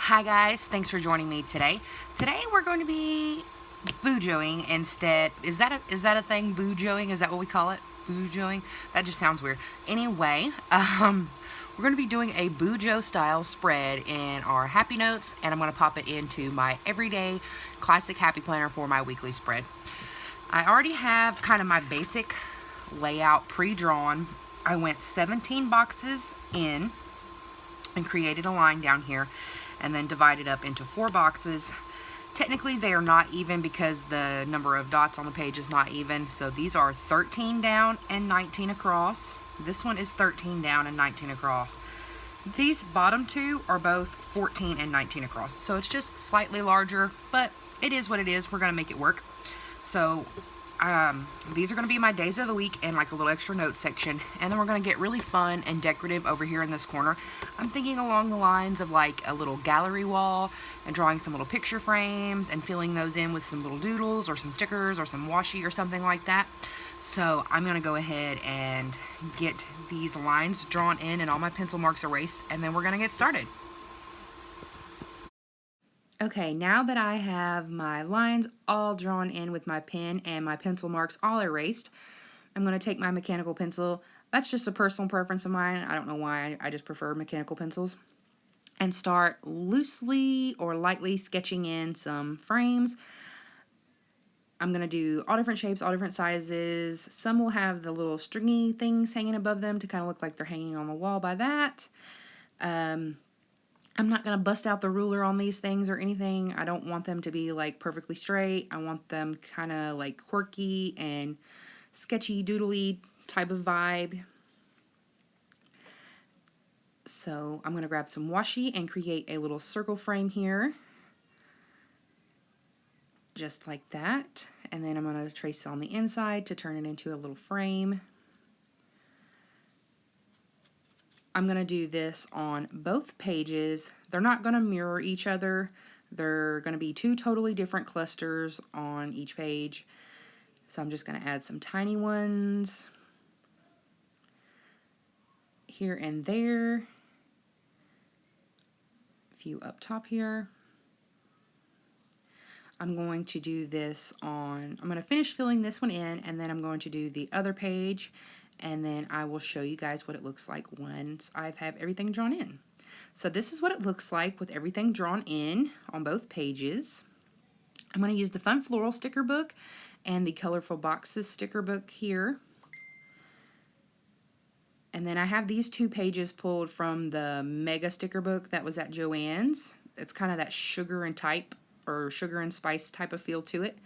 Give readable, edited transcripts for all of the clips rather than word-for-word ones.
Hi guys, thanks for joining me today. Today we're going to be bujoing instead. Is that a thing? Bujoing? Is that what we call it? Bujoing? That just sounds weird. Anyway, we're going to be doing a bujo style spread in our happy notes, and I'm going to pop it into my everyday classic happy planner for my weekly spread. I already have kind of my basic layout pre-drawn. I went 17 boxes in and created a line down here and then divided up into 4 boxes. Technically they are not even because the number of dots on the page is not even, so these are 13 down and 19 across. This one is 13 down and 19 across. These bottom two are both 14 and 19 across, so it's just slightly larger, but it is what it is. We're gonna make it work. So these are going to be my days of the week and like a little extra notes section, and then we're going to get really fun and decorative over here in this corner. I'm thinking along the lines of like a little gallery wall and drawing some little picture frames and filling those in with some little doodles or some stickers or some washi or something like that. So I'm going to go ahead and get these lines drawn in and all my pencil marks erased, and then we're going to get started. Okay, now that I have my lines all drawn in with my pen and my pencil marks all erased, I'm going to take my mechanical pencil. That's just a personal preference of mine. I don't know why, I just prefer mechanical pencils. And start loosely or lightly sketching in some frames. I'm going to do all different shapes, all different sizes. Some will have the little stringy things hanging above them to kind of look like they're hanging on the wall by that. I'm not going to bust out the ruler on these things or anything. I don't want them to be like perfectly straight. I want them kind of like quirky and sketchy, doodly type of vibe. So I'm going to grab some washi and create a little circle frame here. Just like that. And then I'm going to trace on the inside to turn it into a little frame. I'm going to do this on both pages. They're not going to mirror each other. They're going to be 2 totally different clusters on each page. So I'm just going to add some tiny ones here and there. A few up top here. I'm going to do this I'm going to finish filling this one in, and then I'm going to do the other page, and then I will show you guys what it looks like once I have everything drawn in. So this is what it looks like with everything drawn in on both pages. I'm going to use the Fun Floral sticker book and the Colorful Boxes sticker book here. And then I have these 2 pages pulled from the Mega sticker book that was at Joann's. It's kind of that sugar and spice type of feel to it.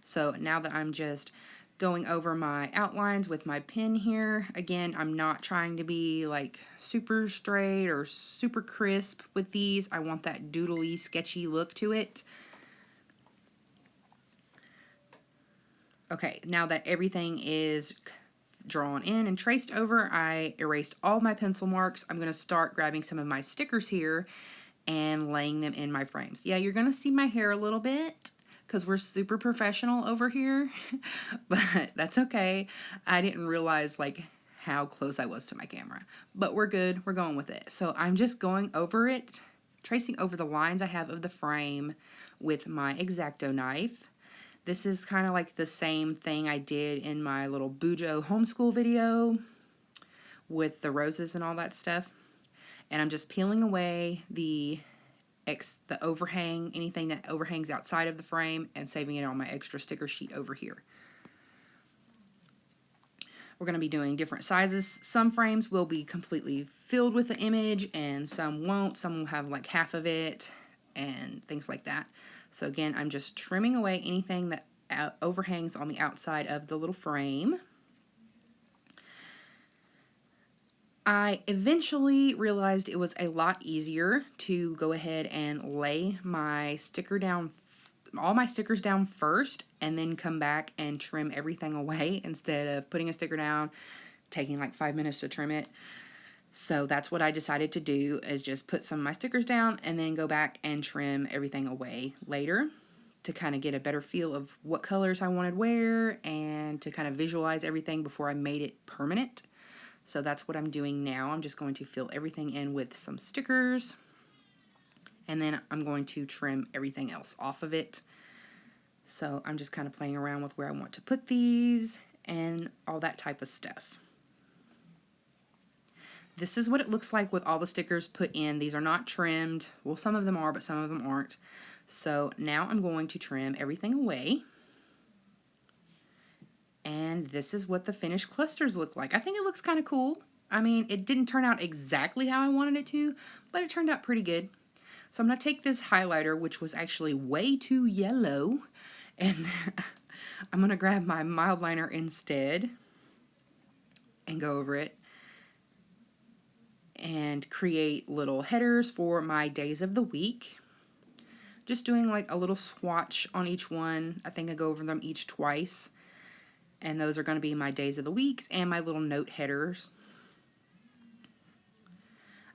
So now that I'm just going over my outlines with my pen here, again, I'm not trying to be like super straight or super crisp with these. I want that doodly, sketchy look to it. Okay, now that everything is drawn in and traced over, I erased all my pencil marks. I'm going to start grabbing some of my stickers here and laying them in my frames. Yeah, you're going to see my hair a little bit because we're super professional over here, but that's okay. I didn't realize like how close I was to my camera, but we're good. We're going with it. So I'm just going over it, tracing over the lines I have of the frame with my X-Acto knife. This is kind of like the same thing I did in my little Bujo homeschool video with the roses and all that stuff. And I'm just peeling away the overhang, anything that overhangs outside of the frame, and saving it on my extra sticker sheet over here. We're going to be doing different sizes. Some frames will be completely filled with the image and some won't. Some will have like half of it and things like that. So again, I'm just trimming away anything that overhangs on the outside of the little frame. I eventually realized it was a lot easier to go ahead and lay my sticker down, all my stickers down first, and then come back and trim everything away instead of putting a sticker down, taking like 5 minutes to trim it. So that's what I decided to do, is just put some of my stickers down and then go back and trim everything away later to kind of get a better feel of what colors I wanted where and to kind of visualize everything before I made it permanent. So that's what I'm doing now. I'm just going to fill everything in with some stickers And then I'm going to trim everything else off of it. So I'm just kind of playing around with where I want to put these and all that type of stuff. This is what it looks like with all the stickers put in. These are not trimmed. Well, some of them are, but some of them aren't. So now I'm going to trim everything away. And this is what the finished clusters look like. I think it looks kind of cool. I mean, it didn't turn out exactly how I wanted it to, but it turned out pretty good. So I'm going to take this highlighter, which was actually way too yellow, and I'm going to grab my mild liner instead and go over it and create little headers for my days of the week. Just doing like a little swatch on each one. I think I go over them each twice. And those are going to be my days of the weeks and my little note headers.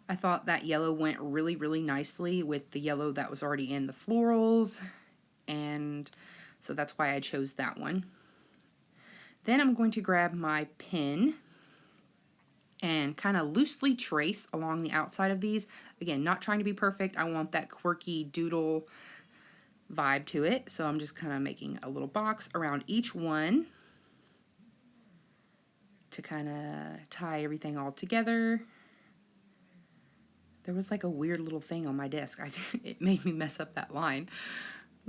I thought that yellow went really, really nicely with the yellow that was already in the florals. And so that's why I chose that one. Then I'm going to grab my pen and kind of loosely trace along the outside of these. Again, not trying to be perfect. I want that quirky doodle vibe to it. So I'm just kind of making a little box around each one to kind of tie everything all together. There was like a weird little thing on my desk. It made me mess up that line.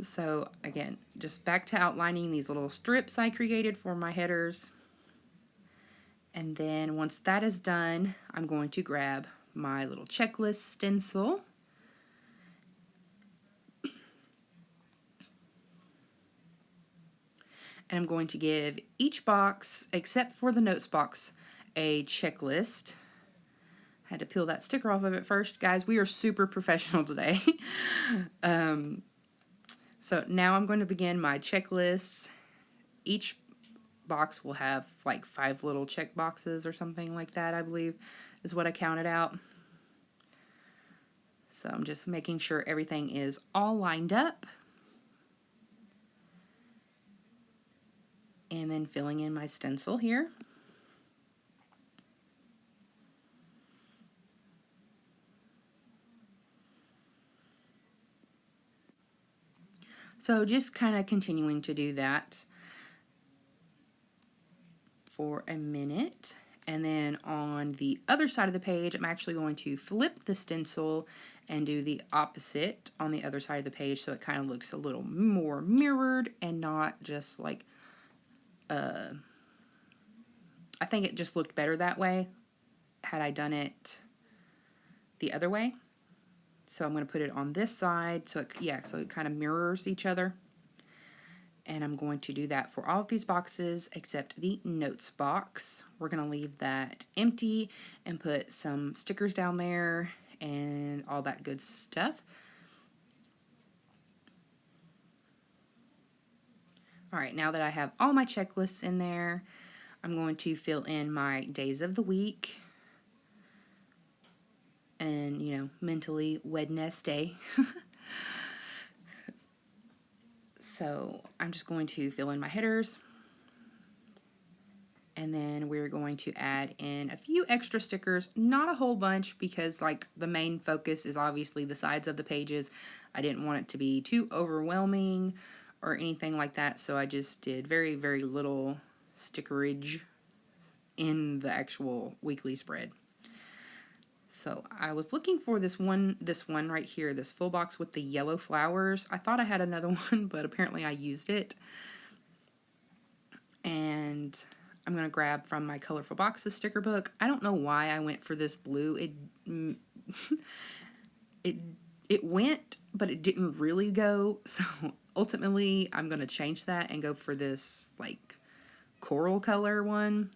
So again, just back to outlining these little strips I created for my headers. And then once that is done, I'm going to grab my little checklist stencil. And I'm going to give each box, except for the notes box, a checklist. I had to peel that sticker off of it first. Guys, we are super professional today. So now I'm going to begin my checklists. Each box will have like 5 little check boxes or something like that, I believe, is what I counted out. So I'm just making sure everything is all lined up. And then filling in my stencil here. So just kind of continuing to do that for a minute. And then on the other side of the page, I'm actually going to flip the stencil and do the opposite on the other side of the page, so it kind of looks a little more mirrored and not just like I think it just looked better that way had I done it the other way. So I'm going to put it on this side so it kind of mirrors each other. And I'm going to do that for all of these boxes except the notes box. We're going to leave that empty and put some stickers down there and all that good stuff. All right, now that I have all my checklists in there, I'm going to fill in my days of the week. And, you know, mentally Wednesday. So I'm just going to fill in my headers. And then we're going to add in a few extra stickers, not a whole bunch because like the main focus is obviously the sides of the pages. I didn't want it to be too overwhelming or anything like that. So I just did very, very little stickerage in the actual weekly spread. So I was looking for this one right here, this full box with the yellow flowers. I thought I had another one, but apparently I used it. And I'm going to grab from my Colorful Boxes sticker book. I don't know why I went for this blue. It went, but it didn't really go. So ultimately, I'm going to change that and go for this like coral color one.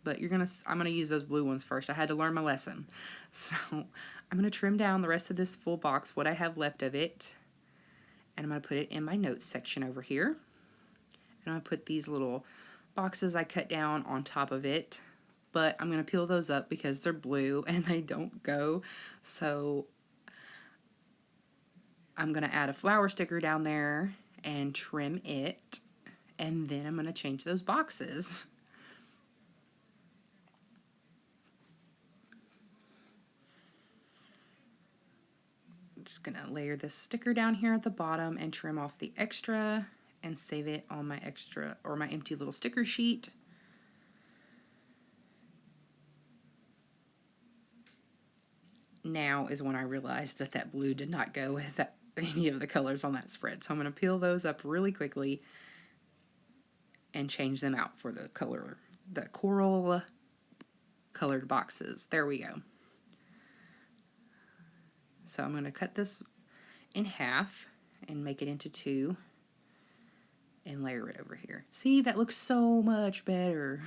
But I'm gonna use those blue ones first. I had to learn my lesson. So I'm gonna trim down the rest of this full box, what I have left of it. And I'm gonna put it in my notes section over here. And I'm gonna put these little boxes I cut down on top of it. But I'm gonna peel those up because they're blue and they don't go. So I'm gonna add a flower sticker down there and trim it. And then I'm gonna change those boxes. just gonna layer this sticker down here at the bottom and trim off the extra and save it on my extra or my empty little sticker sheet. Now is when I realized that that blue did not go with any of the colors on that spread. So I'm going to peel those up really quickly and change them out for the coral colored boxes. There we go. So I'm going to cut this in half and make it into two and layer it over here. See, that looks so much better.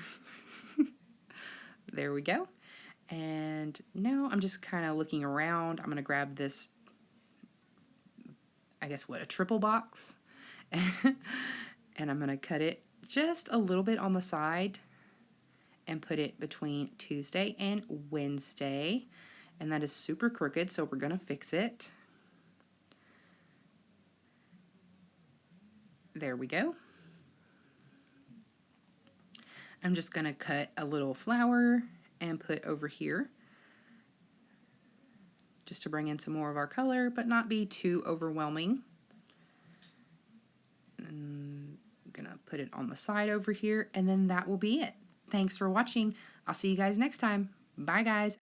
There we go. And now I'm just kind of looking around. I'm going to grab this, I guess what, a triple box. And I'm going to cut it just a little bit on the side and put it between Tuesday and Wednesday. And that is super crooked, so we're going to fix it. There we go. I'm just going to cut a little flower and put over here just to bring in some more of our color, but not be too overwhelming. And I'm gonna put it on the side over here, and then that will be it. Thanks for watching. I'll see you guys next time. Bye, guys.